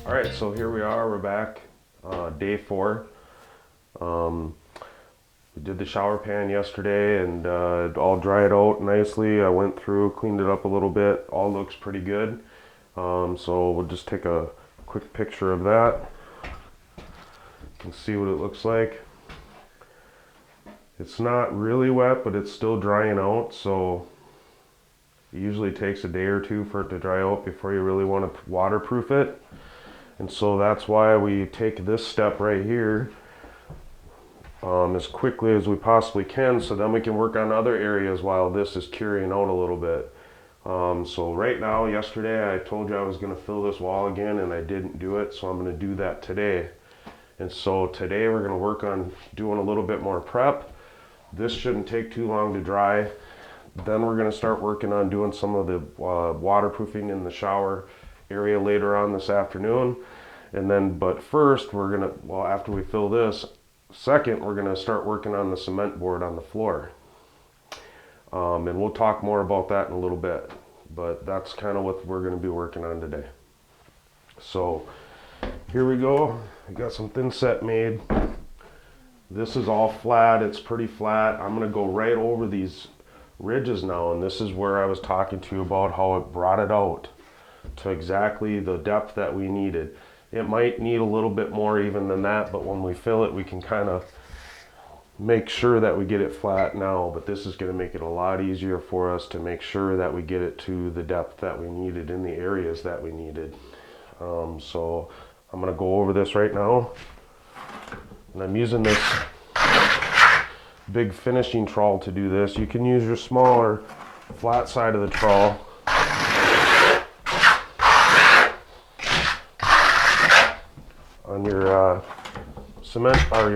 All right, so here we are, we're back, day 4. We did the shower pan yesterday and it all dried out nicely. I went through, cleaned it up a little bit, all looks pretty good. So we'll just take a quick picture of that. You can see what it looks like. It's not really wet, but it's still drying out, so it usually takes a day or two for it to dry out before you really want to waterproof it. And so that's why we take this step right here as quickly as we possibly can, so then we can work on other areas while this is curing out a little bit. So right now, yesterday I told you I was going to fill this wall again and I didn't do it, so I'm going to do that today. And so today we're going to work on doing a little bit more prep. This shouldn't take too long to dry. Then we're going to start working on doing some of the waterproofing in the shower area later on this afternoon. And then, but first we're going to, well, after we fill this, second we're going to start working on the cement board on the floor. And we'll talk more about that in a little bit, but that's kind of what we're going to be working on today. So here we go. I got some thin set made. This is all flat, it's pretty flat. I'm going to go right over these ridges now, and this is where I was talking to you about how it brought it out to exactly the depth that we needed. It might need a little bit more even than that, but when we fill it we can kind of make sure that we get it flat now, but this is going to make it a lot easier for us to make sure that we get it to the depth that we needed in the areas that we needed. So I'm going to go over this right now, and I'm using this big finishing trowel to do this. You can use your smaller flat side of the trowel. On your cement or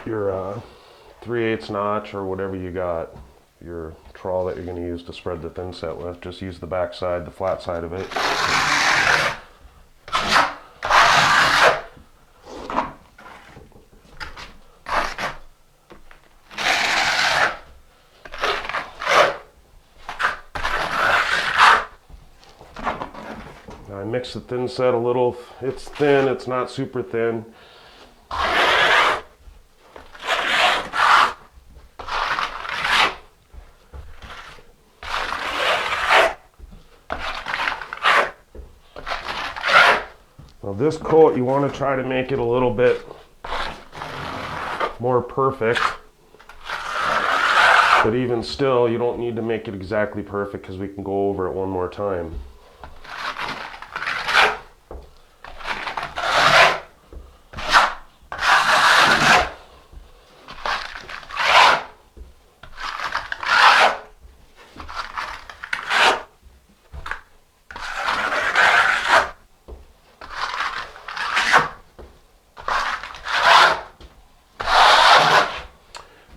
your 3/8 notch or whatever you got, your trowel that you're going to use to spread the thin set with. Just use the back side, the flat side of it. Now I mix the thin set a little. It's thin, it's not super thin. Now this coat, you want to try to make it a little bit more perfect, but even still you don't need to make it exactly perfect because we can go over it one more time.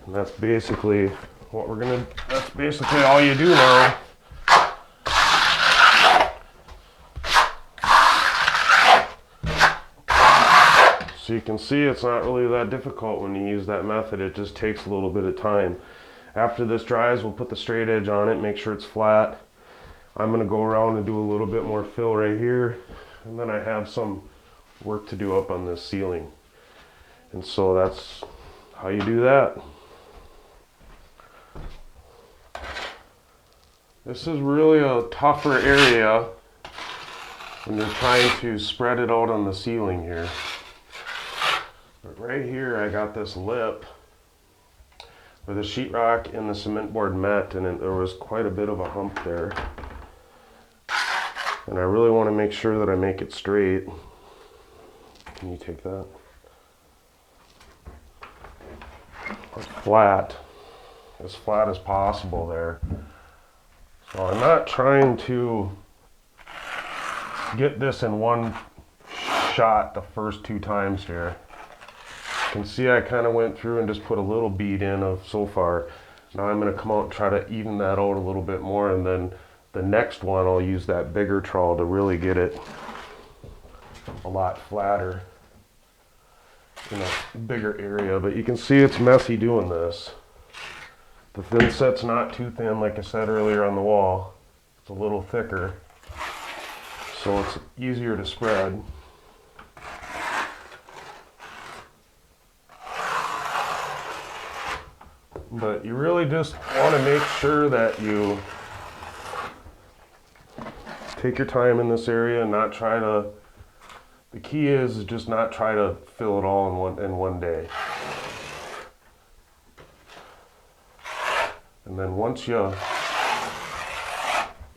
And that's basically what we're gonna, that's basically all you do now. So you can see it's not really that difficult when you use that method. It just takes a little bit of time. After this dries, we'll put the straight edge on it, make sure it's flat. I'm gonna go around and do a little bit more fill right here, and then I have some work to do up on this ceiling. And so that's how you do that. This is really a tougher area when you're trying to spread it out on the ceiling here. But right here I got this lip where the sheetrock and the cement board met, and there was quite a bit of a hump there. And I really want to make sure that I make it straight. Can you take that? Or flat as possible there. So I'm not trying to get this in one shot the first 2 times here. You can see I kind of went through and just put a little bead in of so far. Now I'm going to come out and try to even that out a little bit more, and then the next one I'll use that bigger trowel to really get it a lot flatter in a bigger area. But you can see it's messy doing this. The thin set's not too thin, like I said earlier on the wall. It's a little thicker, so it's easier to spread. But you really just want to make sure that you take your time in this area and not try to, the key is just not try to fill it all in one day. And then once you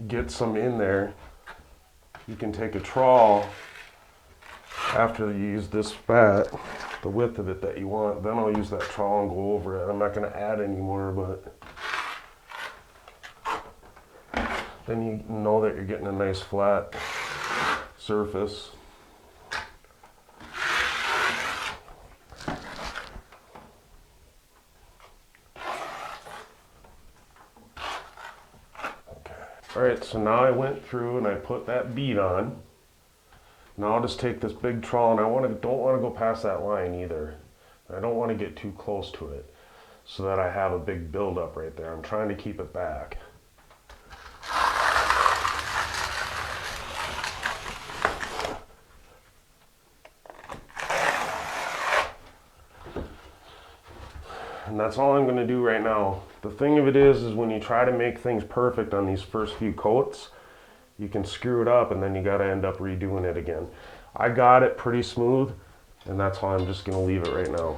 get some in there, you can take a trowel after you use this fat, the width of it that you want. Then I'll use that trowel and go over it. I'm not going to add any more, but then you know that you're getting a nice flat surface. All right, so now I went through and I put that bead on. Now I'll just take this big trowel, and don't want to go past that line either. I don't want to get too close to it so that I have a big buildup right there. I'm trying to keep it back. And that's all I'm going to do right now. The thing of it is when you try to make things perfect on these first few coats, you can screw it up and then you got to end up redoing it again. I got it pretty smooth, and that's how I'm just going to leave it right now.